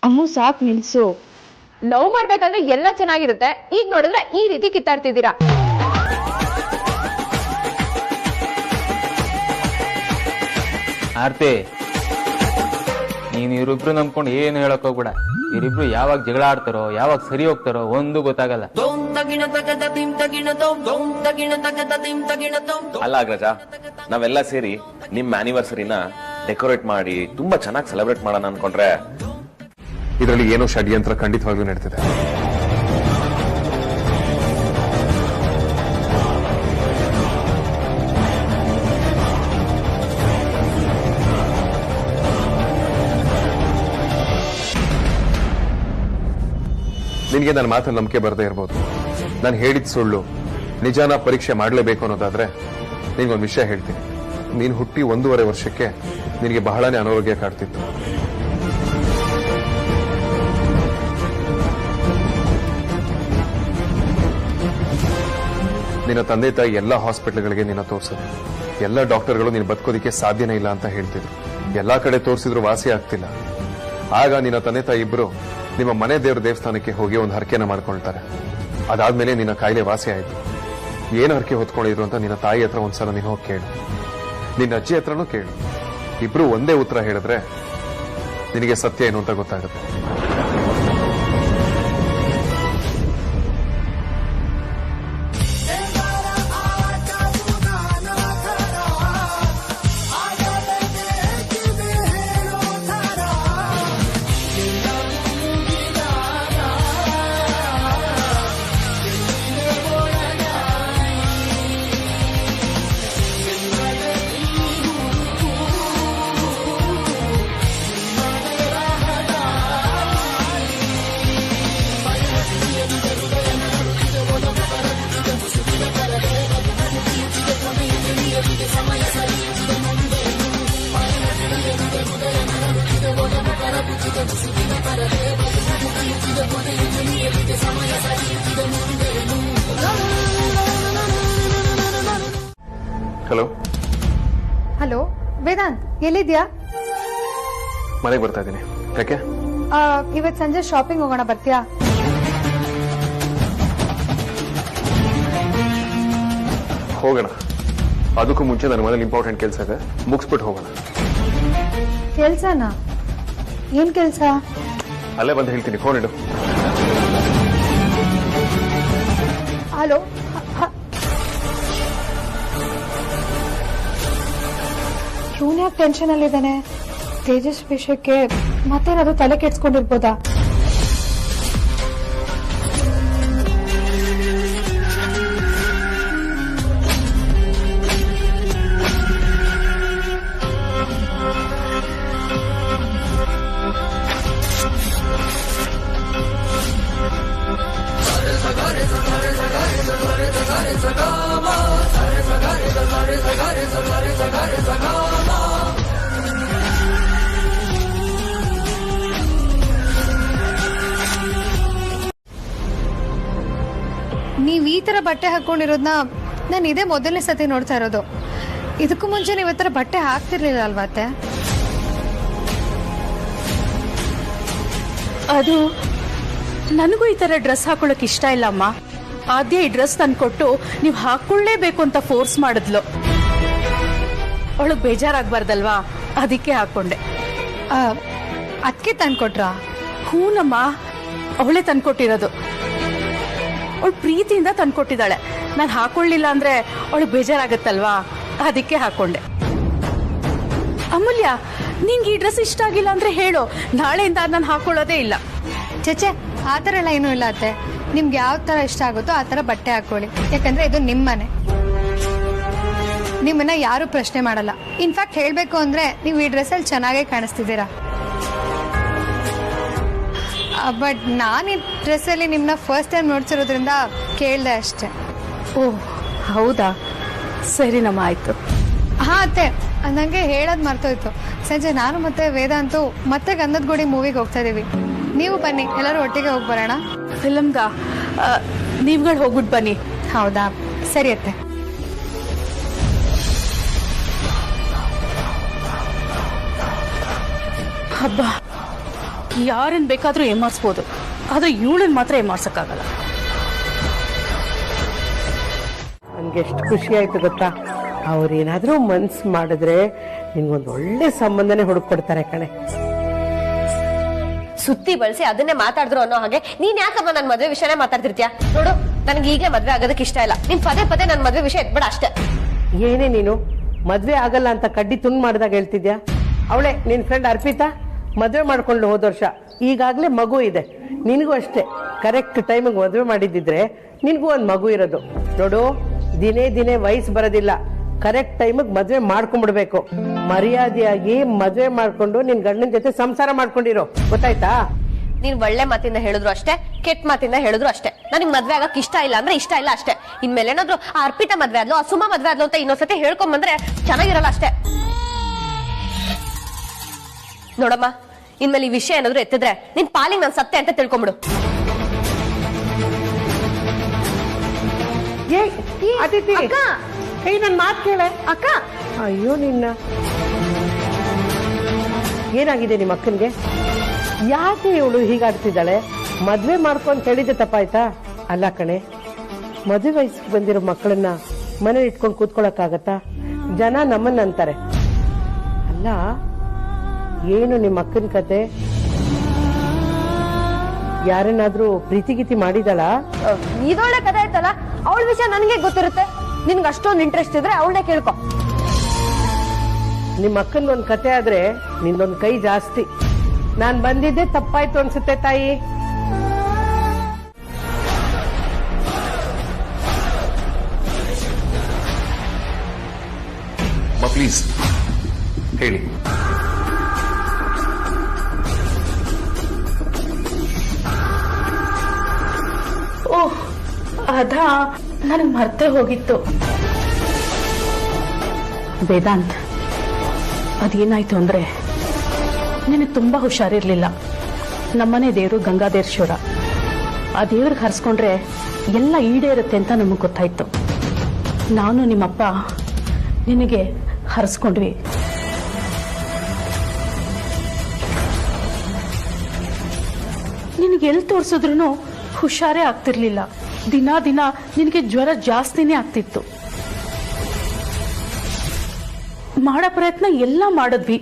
ಅಮ್ಮು ಸಾಕ್ ನಿಲ್ಸು. ಲವ್ ಮಾಡ್ಬೇಕಂದ್ರೆ ಎಲ್ಲ ಚೆನ್ನಾಗಿರುತ್ತೆ, ಈಗ ನೋಡಿದ್ರೆ ಈ ರೀತಿ ಕಿತ್ತಾಡ್ತಿದ್ದೀರಾ. ಆರ್ತಿ, ನೀನ್ ಇವ್ರಿಬ್ರು ನಂಬ್ಕೊಂಡು ಏನು ಹೇಳಕ್ ಹೋಗ್ಬೇಡ. ಇವರಿಬ್ರು ಯಾವಾಗ ಜಗಳ ಆಡ್ತಾರೋ, ಯಾವಾಗ ಸರಿ ಹೋಗ್ತಾರೋ ಒಂದು ಗೊತ್ತಾಗಲ್ಲ. ಅಲ್ಲ ಅಗ್ರಜ, ನಾವೆಲ್ಲ ಸೇರಿ ನಿಮ್ ಆನಿವರ್ಸರಿನ ಡೆಕೋರೇಟ್ ಮಾಡಿ ತುಂಬಾ ಚೆನ್ನಾಗಿ ಸೆಲೆಬ್ರೇಟ್ ಮಾಡೋಣ ಅನ್ಕೊಂಡ್ರೆ ಇದರಲ್ಲಿ ಏನೋ ಷಡ್ಯಂತ್ರ ಖಂಡಿತವಾಗ್ಲೂ ನಡೀತಿದೆ. ನಿನಗೆ ನನ್ನ ಮಾತಲ್ಲಿ ನಂಬಿಕೆ ಬರದೇ ಇರ್ಬೋದು. ನಾನು ಹೇಳಿದ ಸುಳ್ಳು ನಿಜಾನ ಪರೀಕ್ಷೆ ಮಾಡಲೇಬೇಕು ಅನ್ನೋದಾದ್ರೆ ನಿನ್ಗೊಂದು ವಿಷಯ ಹೇಳ್ತೀನಿ. ನೀನು ಹುಟ್ಟಿ 1.5 ವರ್ಷಕ್ಕೆ ನಿನಗೆ ಬಹಳನೇ ಅನಾರೋಗ್ಯ ಕಾಡ್ತಿತ್ತು. ನಿನ್ನ ತಂದೆ ತಾಯಿ ಎಲ್ಲ ಹಾಸ್ಪಿಟಲ್ಗಳಿಗೆ ನಿನ್ನ ತೋರಿಸಿದ್ರು. ಎಲ್ಲ ಡಾಕ್ಟರ್ಗಳು ನೀನು ಬದುಕೋದಿಕ್ಕೆ ಸಾಧ್ಯನೇ ಇಲ್ಲ ಅಂತ ಹೇಳ್ತಿದ್ರು. ಎಲ್ಲಾ ಕಡೆ ತೋರಿಸಿದ್ರು ವಾಸಿ ಆಗ್ತಿಲ್ಲ. ಆಗ ನಿನ್ನ ತಂದೆ ತಾಯಿ ಇಬ್ರು ನಿಮ್ಮ ಮನೆ ದೇವ್ರ ದೇವಸ್ಥಾನಕ್ಕೆ ಹೋಗಿ ಒಂದು ಹರಕೆನ ಮಾಡ್ಕೊಳ್ತಾರೆ. ಅದಾದ್ಮೇಲೆ ನಿನ್ನ ಕಾಯಿಲೆ ವಾಸಿ ಆಯ್ತು. ಏನು ಹರಕೆ ಹೊತ್ಕೊಂಡಿದ್ರು ಅಂತ ನಿನ್ನ ತಾಯಿ ಹತ್ರ ಒಂದ್ಸಲ ನೀನು ಹೋಗಿ ಕೇಳು, ನಿನ್ನ ಅಜ್ಜಿ ಹತ್ರನೂ ಕೇಳು. ಇಬ್ರು ಒಂದೇ ಉತ್ತರ ಹೇಳಿದ್ರೆ ನಿನಗೆ ಸತ್ಯ ಏನು ಅಂತ ಗೊತ್ತಾಗುತ್ತೆ. ಹಲೋ ಹಲೋ ವೇದಾಂತ್, ಎಲ್ಲಿದ್ಯಾ? ಮನೆಗೆ ಬರ್ತಾ ಇದ್ದೀನಿ. ಯಾಕೆ? ಇವತ್ ಸಂಜೆ ಶಾಪಿಂಗ್ ಹೋಗೋಣ, ಬರ್ತೀಯಾ? ಹೋಗೋಣ. ಅದಕ್ಕೂ ಮುಂಚೆ ನನ್ನ ಮನೇಲಿ ಇಂಪಾರ್ಟೆಂಟ್ ಕೆಲಸ ಇದೆ, ಮುಗಿಸ್ಬಿಟ್ಟು ಹೋಗೋಣ. ಕೆಲ್ಸನಾ? ಏನ್ ಕೆಲ್ಸ? ಅಲ್ಲೇ ಬಂದು ಹೇಳ್ತೀನಿ, ಫೋನ್ ಇಡು. ಹಲೋ, ಇವನ್ ಯಾಕೆ ಟೆನ್ಷನ್ ಅಲ್ಲಿದ್ದಾನೆ? ತೇಜಸ್ ವಿಷಯಕ್ಕೆ ಮತ್ತೇನಾದ್ರು ತಲೆ ಕೆಡ್ಸ್ಕೊಂಡಿರ್ಬೋದಾ? ನೀವ್ ಈ ತರ ಬಟ್ಟೆ ಹಾಕೊಂಡಿರೋದ್ನ ನಾನು ಇದೇ ಮೊದಲನೇ ಸತಿ ನೋಡ್ತಾ ಇರೋದು. ಇದಕ್ಕೂ ಮುಂಚೆ ನೀವ್ ಈ ತರ ಬಟ್ಟೆ ಹಾಕ್ತಿರ್ಲಿಲ್ಲ ಅಲ್ವಾತೆ? ಅದು ನನಗೂ ಈ ತರ ಡ್ರೆಸ್ ಹಾಕೊಳ್ಳಕ್ ಇಷ್ಟ ಇಲ್ಲ ಅಮ್ಮ. ಆದ್ಯ ಈ ಡ್ರೆಸ್ ತಂದ್ಕೊಟ್ಟು ನೀವ್ ಹಾಕೊಳ್ಳೇಬೇಕು ಅಂತ ಫೋರ್ಸ್ ಮಾಡಿದ್ಲು. ಅವಳಗ್ ಬೇಜಾರಾಗ್ಬಾರ್ದಲ್ವಾ, ಅದಕ್ಕೆ ಹಾಕೊಂಡೆ. ಅದಕ್ಕೆ ತಂದ್ಕೊಟ್ರಾ? ಹೂನಮ್ಮ, ಅವಳೇ ತಂದ್ಕೊಟ್ಟಿರೋದು. ಅವಳು ಪ್ರೀತಿಯಿಂದ ತಂದ್ಕೊಟ್ಟಿದ್ದಾಳೆ. ನಾನು ಹಾಕೊಳ್ಳಿಲ್ಲ ಅಂದ್ರೆ ಅವಳಿಗೆ ಬೇಜಾರಾಗತ್ತಲ್ವಾ, ಅದಕ್ಕೆ ಹಾಕೊಂಡೆ. ಅಮೂಲ್ಯ, ನಿಂಗೆ ಈ ಡ್ರೆಸ್ ಇಷ್ಟ ಆಗಿಲ್ಲ ಅಂದ್ರೆ ಹೇಳು, ನಾಳೆಯಿಂದ ನಾನು ಹಾಕೊಳ್ಳೋದೇ ಇಲ್ಲ. ಚೇಚೆ, ಆ ಥರ ಎಲ್ಲ ಏನೂ ಇಲ್ಲ ಅತ್ತೆ. ನಿಮ್ಗೆ ಯಾವ ತರ ಇಷ್ಟ ಆಗುತ್ತೋ ಆ ತರ ಬಟ್ಟೆ ಹಾಕೊಳ್ಳಿ. ಯಾಕಂದ್ರೆ ಇದು ನಿಮ್ಮನೆ, ನಿಮ್ಮನ್ನ ಯಾರು ಪ್ರಶ್ನೆ ಮಾಡಲ್ಲ. ಇನ್ಫ್ಯಾಕ್ಟ್ ಹೇಳ್ಬೇಕು ಅಂದ್ರೆ ನೀವು ಈ ಡ್ರೆಸ್ ಅಲ್ಲಿ ಚೆನ್ನಾಗೇ ಕಾಣಿಸ್ತಿದ್ದೀರಾ. ಬಟ್ ನಾನು ಈ ಡ್ರೆಸ್ ಅಲ್ಲಿ ನಿಮ್ಮನ್ನ ಫಸ್ಟ್ ಟೈಮ್ ನೋಡ್ತಿರೋದ್ರಿಂದ ಕೇಳ್ದೆ ಅಷ್ಟೇ. ಓಹ್ ಹೌದಾ, ಸರಿನಮ್ಮ, ಆಯ್ತು. ಹಾ ಅತ್ತೆ, ನಂಗೆ ಹೇಳೋದ್ ಮರ್ತೋಯ್ತು. ಸಂಜೆ ನಾನು ಮತ್ತೆ ವೇದಾಂತು ಮತ್ತೆ ಗಂಧದ ಗುಡಿ ಮೂವಿಗೆ ಹೋಗ್ತಾ ಇದೀವಿ. ನೀವು ಬನ್ನಿ, ಎಲ್ಲರೂ ಒಟ್ಟಿಗೆ ಹೋಗಿ ಬರೋಣ. ಫಿಲಮ್ಗ ನೀವುಗಳು ಹೋಗ್ಬಿಟ್ಟು ಬನ್ನಿ. ಹೌದಾ, ಸರಿ ಅತ್ತೆ. ಹಬ್ಬ, ಯಾರನ್ನ ಬೇಕಾದ್ರೂ ಏಮಾರಿಸ್ಬೋದು, ಆದ್ರೆ ಇವಳನ್ನ ಮಾತ್ರ ಏಮಾರ್ಸಕ್ಕಾಗಲ್ಲ. ನನ್ಗೆ ಎಷ್ಟು ಖುಷಿ ಆಯ್ತು ಗೊತ್ತಾ? ಅವ್ರೇನಾದ್ರೂ ಮನ್ಸು ಮಾಡಿದ್ರೆ ನಿನ್ಗೊಂದು ಒಳ್ಳೆ ಸಂಬಂಧನೇ ಹುಡುಕೊಡ್ತಾರೆ ಕಣೆ. ಸುತ್ತಿ ಬಳಸಿ ಅದನ್ನೇ ಮಾತಾಡಿದ್ರು ಅನ್ನೋ ಹಾಗೆ ನೀನ್ ಯಾಕಮ್ಮ ನನ್ ಮದ್ವೆ ವಿಷಯನೇ ಮಾತಾಡ್ತಿರ್ತೀಯ? ನೋಡು, ನನ್ಗೆ ಈಗ ಮದ್ವೆ ಆಗೋದಕ್ಕೆ ಇಷ್ಟ ಇಲ್ಲ. ನಿನ್ ಪದೇ ಪದೇ ನನ್ ಮದ್ವೆ ವಿಷಯ ಎತ್ಬೇಡ ಅಷ್ಟೇ. ಏನೇ ನೀನು ಮದ್ವೆ ಆಗಲ್ಲ ಅಂತ ಕಡ್ಡಿ ತುಂಡು ಮಾಡಿದಾಗ ಹೇಳ್ತಿದ್ಯಾ? ಅವಳೆ ನಿನ್ ಫ್ರೆಂಡ್ ಅರ್ಪಿತಾ ಮದ್ವೆ ಮಾಡ್ಕೊಂಡು ಹೋದ ವರ್ಷ, ಈಗಾಗ್ಲೇ ಮಗು ಇದೆ. ನಿನಗೂ ಅಷ್ಟೇ, ಕರೆಕ್ಟ್ ಟೈಮಿಗೆ ಮದ್ವೆ ಮಾಡಿದ್ದಿದ್ರೆ ನಿನ್ಗೂ ಒಂದ್ ಮಗು ಇರೋದು. ನೋಡು, ದಿನೇ ದಿನೇ ವಯಸ್ಸು ಬರೋದಿಲ್ಲ. ಕರೆಕ್ಟ್ ಟೈಮಿಗೆ ಮದ್ವೆ ಮಾಡ್ಕೊಂಡ್ಬಿಡ್ಬೇಕು. ಮರ್ಯಾದೆಯಾಗಿ ಮದ್ವೆ ಮಾಡ್ಕೊಂಡು ನಿನ್ ಗಂಡನ ಜೊತೆ ಸಂಸಾರ ಮಾಡ್ಕೊಂಡಿರೋ, ಗೊತ್ತಾಯ್ತಾ? ನೀನ್ ಒಳ್ಳೆ ಮಾತಿಂದ ಹೇಳಿದ್ರು ಅಷ್ಟೇ, ಕೆಟ್ಟ ಮಾತಿಂದ ಹೇಳಿದ್ರು ಅಷ್ಟೇ. ನನಗ್ ಮದ್ವೆ ಆಗಕ್ ಇಷ್ಟ ಇಲ್ಲ ಅಂದ್ರೆ ಇಷ್ಟ ಇಲ್ಲ ಅಷ್ಟೇ. ಇನ್ಮೇಲೆ ಏನಾದ್ರು ಆ ಅರ್ಪಿತಾ ಮದ್ವೆ ಆದ್ಲು, ಆ ಸುಮಾ ಮದ್ವೆ ಆದ್ಲು ಅಂತ ಇನ್ನೊಂದ್ಸತಿ ಹೇಳ್ಕೊಂಡ್ ಬಂದ್ರೆ ಚೆನ್ನಾಗಿರಲ್ಲ ಅಷ್ಟೇ. ನೋಡಮ್ಮ, ಇನ್ಮೇಲೆ ಈ ವಿಷಯ ಏನಾದ್ರು ಎತ್ತಿದ್ರೆ ನಿನ್ ಪಾಲಿಗೆ ನಾನ್ ಸತ್ತೆ ಅಂತ ತಿಳ್ಕೊಂಬಿಡು. ಅದಿತಿ, ನನ್ ಮಾತು ಕೇಳೆ ಅಕ್ಕ. ಅಯ್ಯೋ ನಿನ್ನ, ಏನಾಗಿದೆ ನಿಮ್ಮ ಅಕ್ಕನ್ಗೆ? ಯಾಕೆ ಇವಳು ಹೀಗಾಡ್ತಿದ್ದಾಳೆ? ಮದ್ವೆ ಮಾಡ್ಕೊಂಡ್ ಹೇಳಿದ್ದೆ ತಪ್ಪಾಯ್ತಾ? ಅಲ್ಲ ಕಣೆ, ಮದುವೆ ವಯಸ್ಸಿಗೆ ಬಂದಿರೋ ಮಕ್ಕಳನ್ನ ಮನೇಲಿ ಇಟ್ಕೊಂಡು ಕೂತ್ಕೊಳಕ್ಕಾಗತ್ತಾ? ಜನ ನಮ್ಮನ್ನ ಅಂತಾರೆ. ಅಲ್ಲ, ಏನು ನಿಮ್ಮ ಅಕ್ಕನ ಕತೆ? ಯಾರನ್ನಾದ್ರೂ ಪ್ರೀತಿ ಮಾಡಿದಳ? ಇದೊಳ್ಳೆ ಕಥೆ ಆಯ್ತಲ್ಲ, ಅವಳ ವಿಷಯ ನನ್ಗೆ ಗೊತ್ತಿರುತ್ತೆ. ನಿನ್ಗೆ ಅಷ್ಟೊಂದು ಇಂಟ್ರೆಸ್ಟ್ ಇದ್ರೆ ಅವಳನ್ನೇ ಕೇಳ್ಕೊ. ನಿಮ್ಮ ಅಕ್ಕಂದೊಂದ್ ಕತೆ ಆದ್ರೆ ನಿಂದೊಂದ್ ಕೈ ಜಾಸ್ತಿ. ನಾನ್ ಬಂದಿದ್ದೆ ತಪ್ಪಾಯ್ತು ಅನ್ಸುತ್ತೆ ತಾಯಿ. ಪ್ಲೀಸ್ ಹೇಳಿ. ಓಹ್, ಅದಾ, ನನಗೆ ಮರ್ತೇ ಹೋಗಿತ್ತು. ವೇದಾಂತ್, ಅದೇನಾಯ್ತು ಅಂದ್ರೆ ನಿನಗೆ ತುಂಬಾ ಹುಷಾರಿರ್ಲಿಲ್ಲ. ನಮ್ಮನೆ ದೇವರು ಗಂಗಾಧರೇಶ್ವರ. ಆ ದೇವ್ರಿಗೆ ಹರಿಸ್ಕೊಂಡ್ರೆ ಎಲ್ಲ ಈಡೇರುತ್ತೆ ಅಂತ ನಮಗೆ ಗೊತ್ತಾಯ್ತು. ನಾನು ನಿಮ್ಮಪ್ಪ ನಿನಗೆ ಹರಿಸ್ಕೊಂಡ್ವಿ. ನಿನಗೆ ಎಲ್ಲಿ ತೋರಿಸಿದ್ರು ಹುಷಾರೇ ಆಗ್ತಿರ್ಲಿಲ್ಲ. ದಿನ ದಿನ ನಿನಗೆ ಜ್ವರ ಜಾಸ್ತಿನೇ ಆಗ್ತಿತ್ತು. ಮಾಡೋ ಪ್ರಯತ್ನ ಎಲ್ಲ ಮಾಡಿದ್ವಿ,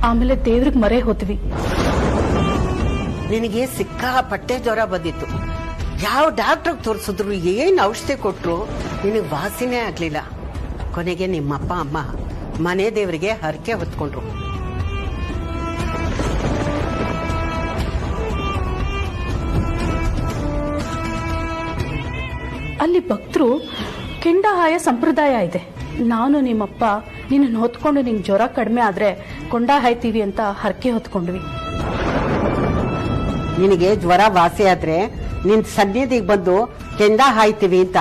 ಆಮೇಲೆ ದೇವ್ರಿಗೆ ಮರೆ ಹೋದ್ವಿ. ನಿನಗೆ ಸಿಕ್ಕಾಪಟ್ಟೆ ಜ್ವರ ಬಂದಿತ್ತು. ಯಾವ ಡಾಕ್ಟರ್ ತೋರಿಸಿದ್ರು, ಏನ್ ಔಷಧಿ ಕೊಟ್ರು, ನಿನಗೆ ವಾಸಿನೇ ಆಗ್ಲಿಲ್ಲ. ಕೊನೆಗೆ ನಿಮ್ಮಪ್ಪ ಅಮ್ಮ ಮನೆ ದೇವರಿಗೆ ಹರಕೆ ಹೊತ್ಕೊಂಡ್ರು. ಅಲ್ಲಿ ಭಕ್ತರು ಕೆಂಡಹಾಯ ಸಂಪ್ರದಾಯ ಇದೆ. ನಾನು ನಿಮ್ಮಪ್ಪ ನಿನ್ನ ಹೊತ್ಕೊಂಡು ನಿಂಗೆ ಜ್ವರ ಕಡಿಮೆ ಆದ್ರೆ ಕೊಂಡ ಹಾಯ್ತೀವಿ ಅಂತ ಹರಕೆ ಹೊತ್ಕೊಂಡ್ವಿ. ನಿನಗೆ ಜ್ವರ ವಾಸಿ ಆದ್ರೆ ನಿನ್ ಸನ್ನಿಧಿಗೆ ಬಂದು ಕೆಂಡ ಹಾಯ್ತೀವಿ ಅಂತ.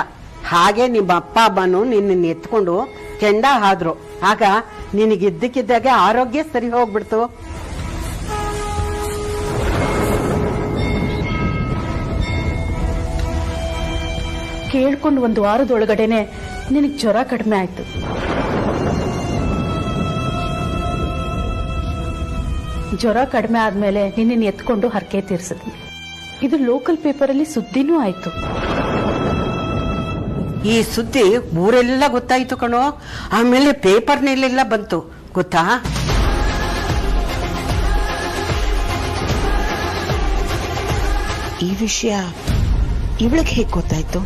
ಹಾಗೆ ನಿಮ್ಮ ಅಪ್ಪ ಅಮ್ಮನು ನಿನ್ನ ಎತ್ಕೊಂಡು ಕೆಂಡ ಹಾದ್ರು. ಆಗ ನಿನಗಿದ್ದಕ್ಕಿದ್ದಾಗೆ ಆರೋಗ್ಯ ಸರಿ ಹೋಗ್ಬಿಡ್ತು. ಕೇಳ್ಕೊಂಡು 1 ವಾರದೊಳಗಡೆನೆ ನಿನಗೆ ಜ್ವರ ಕಡಿಮೆ ಆಯ್ತು. ಜ್ವರ ಕಡಿಮೆ ಆದ್ಮೇಲೆ ನಿನ್ನ ಎತ್ಕೊಂಡು ಹರಕೆ ತೀರ್ಸಿದ್ವಿ. ಇದು ಲೋಕಲ್ ಪೇಪರಲ್ಲಿ ಸುದ್ದಿನೂ ಆಯ್ತು. ಈ ಸುದ್ದಿ ಊರೆಲ್ಲ ಗೊತ್ತಾಯ್ತು ಕಣೋ. ಆಮೇಲೆ ಪೇಪರ್ನಲ್ಲೆಲ್ಲ ಬಂತು ಗೊತ್ತಾ. ಈ ವಿಷಯ ಇವಳಿಗೆ ಹೇಗೆ ಗೊತ್ತಾಯ್ತು?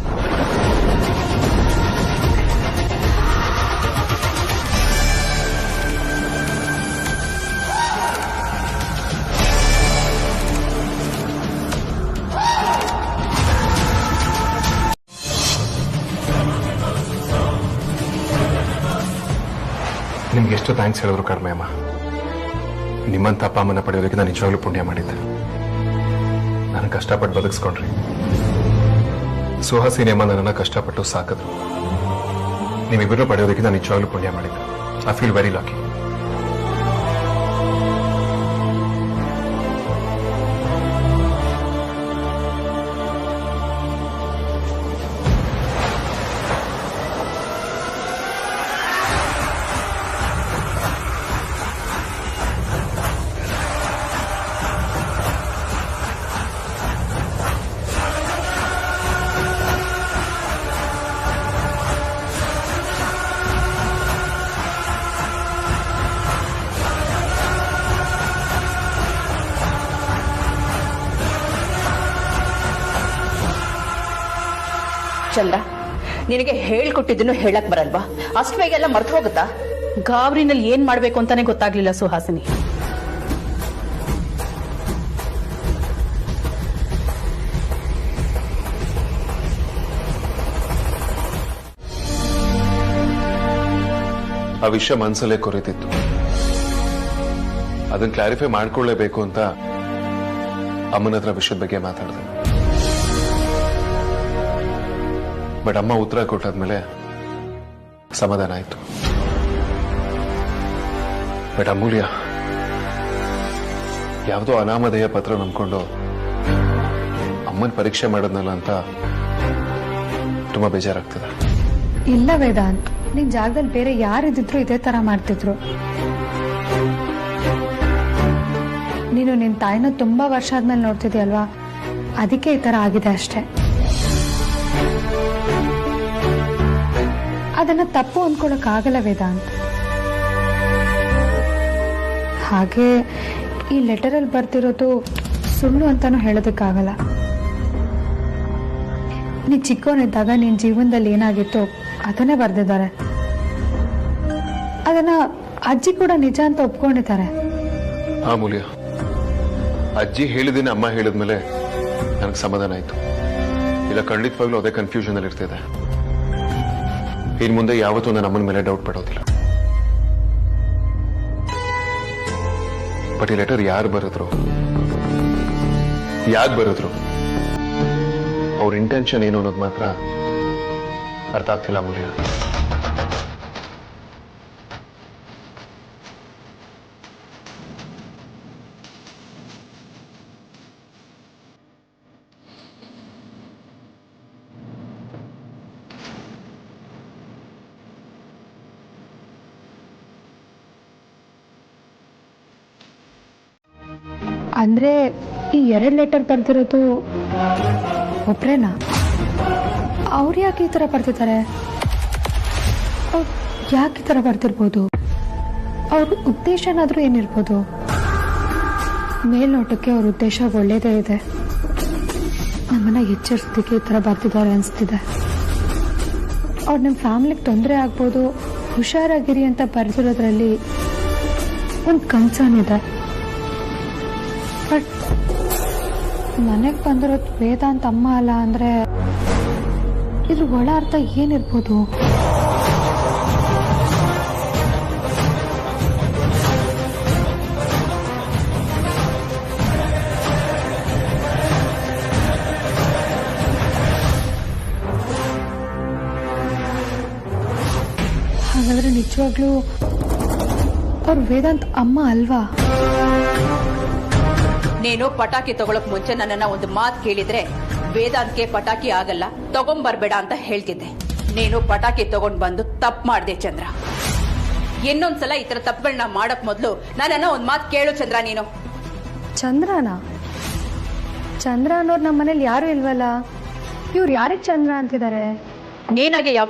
ನಿಮ್ಗೆ ಎಷ್ಟು ಥ್ಯಾಂಕ್ಸ್ ಹೇಳಿದ್ರು ಕಡಿಮೆ ಅಮ್ಮ. ನಿಮ್ಮಂತ ಅಪ್ಪ ಅಮ್ಮನ ಪಡೆಯೋದಕ್ಕೆ ನಾನು ನಿಜವಾಗ್ಲೂ ಪುಣ್ಯ ಮಾಡಿದ್ದೆ. ನಾನು ಕಷ್ಟಪಟ್ಟು ಬದುಕಿಸ್ಕೊಂಡ್ರಿ. ಸುಹಾಸಿನಿ ಅಮ್ಮ ನನ್ನನ್ನು ಕಷ್ಟಪಟ್ಟು ಸಾಕಿದ್ರು. ನೀವಿಬ್ಬರು ಪಡೆಯೋದಕ್ಕೆ ನಾನು ನಿಜವಾಗ್ಲೂ ಪುಣ್ಯ ಮಾಡಿದ್ದೆ. I feel very lucky. Chandra, ನಿನಗೆ ಹೇಳ್ಕೊಟ್ಟಿದ್ದನ್ನು ಹೇಳಕ್ ಬರಲ್ವಾ? ಅಷ್ಟು ಬೇಗ ಎಲ್ಲ ಮರ್ತು ಹೋಗುತ್ತಾ? ಗಾಬರಿನಲ್ಲಿ ಏನ್ ಮಾಡ್ಬೇಕು ಅಂತಾನೆ ಗೊತ್ತಾಗ್ಲಿಲ್ಲ ಸುಹಾಸಿನಿ. ಆ ವಿಷಯ ಮನಸ್ಸಲ್ಲೇ ಕೊರೆತಿತ್ತು. ಅದನ್ನ ಕ್ಲಾರಿಫೈ ಮಾಡ್ಕೊಳ್ಳೇಬೇಕು ಅಂತ ಅಮ್ಮನ ಹತ್ರ ವಿಷಯದ ಬಗ್ಗೆ ಮಾತಾಡಿದೆ. ಬಟ್ ಅಮ್ಮ ಉತ್ತರ ಕೊಟ್ಟಾದ್ಮೇಲೆ ಸಮಾಧಾನ ಆಯ್ತು. ಬಟ್ ಅಮೂಲ್ಯ ಯಾವುದೋ ಅನಾಮಧೇಯ ಪತ್ರ ನಂಬ್ಕೊಂಡು ಅಮ್ಮನ ಪರೀಕ್ಷೆ ಮಾಡೋದ್ನಲ್ಲ ಅಂತ ತುಂಬಾ ಬೇಜಾರಾಗ್ತದೆ. ಇಲ್ಲ ವೇದಾಂತ್, ನಿನ್ ಜಾಗದಲ್ಲಿ ಬೇರೆ ಯಾರಿದ್ರು ಇದೇ ತರ ಮಾಡ್ತಿದ್ರು. ನೀನು ನಿನ್ ತಾಯಿನ ತುಂಬಾ ವರ್ಷ ಆದ್ಮೇಲೆ ನೋಡ್ತಿದ್ಯಲ್ವಾ, ಅದಕ್ಕೆ ಈ ತರ ಆಗಿದೆ ಅಷ್ಟೇ. ಅದನ್ನ ತಪ್ಪು ಅಂದ್ಕೊಳಕ್ ಆಗಲ್ಲ ವೇದಾಂತ್. ಹಾಗೆ ಈ ಲೆಟರಲ್ಲಿ ಬರ್ತಿರೋದು ಸುಳ್ಳು ಅಂತಾನು ಹೇಳೋದಕ್ಕಾಗಲ್ಲ. ನೀ ಚಿಕ್ಕವನಿದ್ದಾಗ ನಿನ್ ಜೀವನದಲ್ಲಿ ಏನಾಗಿತ್ತು ಅದನ್ನೇ ಬರ್ದಿದ್ದಾರೆ. ಅದನ್ನ ಅಜ್ಜಿ ಕೂಡ ನಿಜ ಅಂತ ಒಪ್ಕೊಂಡಿದ್ದಾರೆ. ಅಮೂಲ್ಯ, ಅಜ್ಜಿ ಹೇಳಿದ್ದೀನಿ, ಅಮ್ಮ ಹೇಳಿದ್ಮೇಲೆ ನನಗೆ ಸಮಾಧಾನ ಆಯ್ತು. ಇಲ್ಲ ಖಂಡಿತವಾಗ್ಲೂ ಅದೇ ಕನ್ಫ್ಯೂಷನ್ ಅಲ್ಲಿ ಇರ್ತಿದೆ. ಇನ್ ಮುಂದೆ ಯಾವತ್ತೂ ನನ್ನ ಅಮ್ಮನ ಮೇಲೆ ಡೌಟ್ ಪಡೋದಿಲ್ಲ. ಬಟ್ ಈ ಲೆಟರ್ ಯಾರು ಬರೆದ್ರು, ಯಾಕೆ ಬರೆದ್ರು, ಅವ್ರ ಇಂಟೆನ್ಷನ್ ಏನು ಅನ್ನೋದು ಮಾತ್ರ ಅರ್ಥ ಆಗ್ತಿಲ್ಲ ಅಮೂಲ್ಯ. ಅಂದ್ರೆ ಈ 2 ಲೆಟರ್ ಬರ್ದಿರೋದು ಒಬ್ರೇನಾ? ಅವ್ರು ಯಾಕೆ ಈ ತರ ಬರ್ತಿದ್ದಾರೆ? ಯಾಕೆ ಈ ತರ ಬರ್ತಿರ್ಬೋದು? ಅವ್ರ ಉದ್ದೇಶ ಏನಾದ್ರೂ ಏನಿರ್ಬೋದು? ಮೇಲ್ನೋಟಕ್ಕೆ ಅವ್ರ ಉದ್ದೇಶ ಒಳ್ಳೇದೇ ಇದೆ. ನಮ್ಮನ್ನ ಎಚ್ಚರಿಸೋದಕ್ಕೆ ಈ ತರ ಬರ್ತಿದ್ದಾರೆ ಅನ್ಸ್ತಿದೆ. ಅವ್ರು ನಿಮ್ಮ ಫ್ಯಾಮಿಲಿಗೆ ತೊಂದರೆ ಆಗ್ಬೋದು, ಹುಷಾರಾಗಿರಿ ಅಂತ ಬರ್ದಿರೋದ್ರಲ್ಲಿ ಒಂದು ಕನ್ಸರ್ನ್ ಇದೆ. ಬಟ್ ಮನೆಗೆ ಬಂದಿರೋದು ವೇದಾಂತ್ ಅಮ್ಮ ಅಲ್ಲ ಅಂದ್ರೆ ಇದ್ರ ಒಳ ಅರ್ಥ ಏನಿರ್ಬೋದು? ಹಾಗಾದ್ರೆ ನಿಜವಾಗ್ಲೂ ಅವ್ರು ವೇದಾಂತ್ ಅಮ್ಮ ಅಲ್ವಾ? ನೀನು ಪಟಾಕಿ ತಗೊಳಕ್ ಮುಂಚೆ ನನ್ನನ್ನ ಒಂದು ಮಾತು ಕೇಳಿದ್ರೆ ವೇದಾಂತ್ಗೆ ಪಟಾಕಿ ಆಗಲ್ಲ, ತಗೊಂಬರ್ಬೇಡ ಅಂತ ಹೇಳ್ತಿದ್ದೆ. ನೀನು ಪಟಾಕಿ ತಗೊಂಡ್ ಬಂದು ತಪ್ಪು ಮಾಡ್ದೆ ಚಂದ್ರ. ಇನ್ನೊಂದ್ಸಲ ಈ ತರ ತಪ್ಪುಗಳನ್ನ ಮಾಡಕ್ ಮೊದ್ಲು ನನ್ನನ್ನ ಒಂದ್ ಮಾತು ಕೇಳು ಚಂದ್ರ. ನೀನು ಚಂದ್ರನ ಅನ್ನೋರು ನಮ್ಮ ಮನೇಲಿ ಯಾರು ಇಲ್ವಲ್ಲ. ಇವ್ರು ಯಾರಿಗೆ ಚಂದ್ರ ಅಂತಿದ್ದಾರೆ? ನೀನಾಗೆ ಯಾವ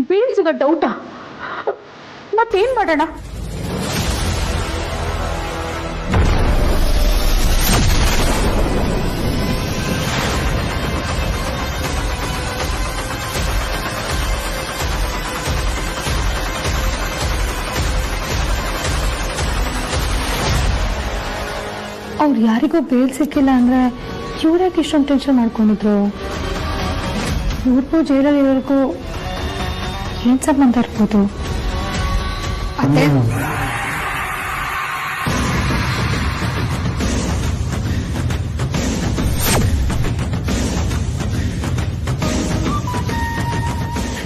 ಬೀಳ್ಸಿಗ ಡೌಟಾ? ಮತ್ತೇನ್ ಮಾಡೋಣ? ಅವ್ರು ಯಾರಿಗೂ ಬೇಲ್ ಸಿಕ್ಕಿಲ್ಲ ಅಂದ್ರೆ ಇವ್ರ್ಯಾಕೆ ಇಷ್ಟೊಂದು ಟೆನ್ಷನ್ ಮಾಡ್ಕೊಂಡಿದ್ರು? ಇವ್ರಿಗೂ ಜೈಲಲ್ಲಿ ಇವ್ರಿಗೂ ಏನ್ ಸಂಬಂಧ ಇರ್ಬೋದು? ಅದೇ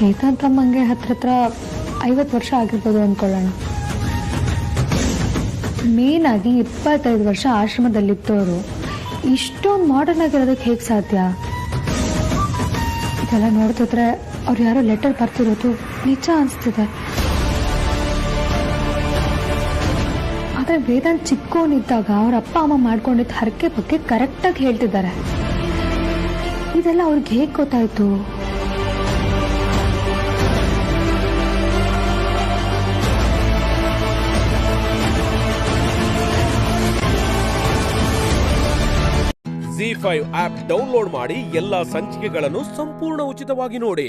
ವೇದಾಂತ್ ಅಮ್ಮಂಗೆ ಹತ್ರ 50 ವರ್ಷ ಆಗಿರ್ಬೋದು ಅನ್ಕೊಳ್ಳೋಣ. ಮೇನ್ ಆಗಿ 25 ವರ್ಷ ಆಶ್ರಮದಲ್ಲಿದ್ದವರು ಇಷ್ಟೊಂದು ಮಾಡರ್ನ್ ಆಗಿರೋದಕ್ಕೆ ಹೇಗೆ ಸಾಧ್ಯ? ಇದೆಲ್ಲ ನೋಡ್ತಿದ್ರೆ ಅವ್ರು ಯಾರೋ ಲೆಟರ್ ಬರ್ತಿರೋದು ನಿಜ ಅನಿಸ್ತಿದೆ. ಆದ್ರೆ ವೇದಾಂತ್ ಚಿಕ್ಕವನಿದ್ದಾಗ ಅವ್ರ ಅಪ್ಪ ಅಮ್ಮ ಮಾಡ್ಕೊಂಡಿದ್ದ ಹರಕೆ ಬಗ್ಗೆ ಕರೆಕ್ಟಾಗಿ ಹೇಳ್ತಿದ್ದಾರೆ. ಇದೆಲ್ಲ ಅವ್ರಿಗೆ ಹೇಗೆ ಗೊತ್ತಾಯ್ತು? ZEE5 ಆಪ್ ಡೌನ್ಲೋಡ್ ಮಾಡಿ ಎಲ್ಲಾ ಸಂಚಿಕೆಗಳನ್ನು ಸಂಪೂರ್ಣ ಉಚಿತವಾಗಿ ನೋಡಿ.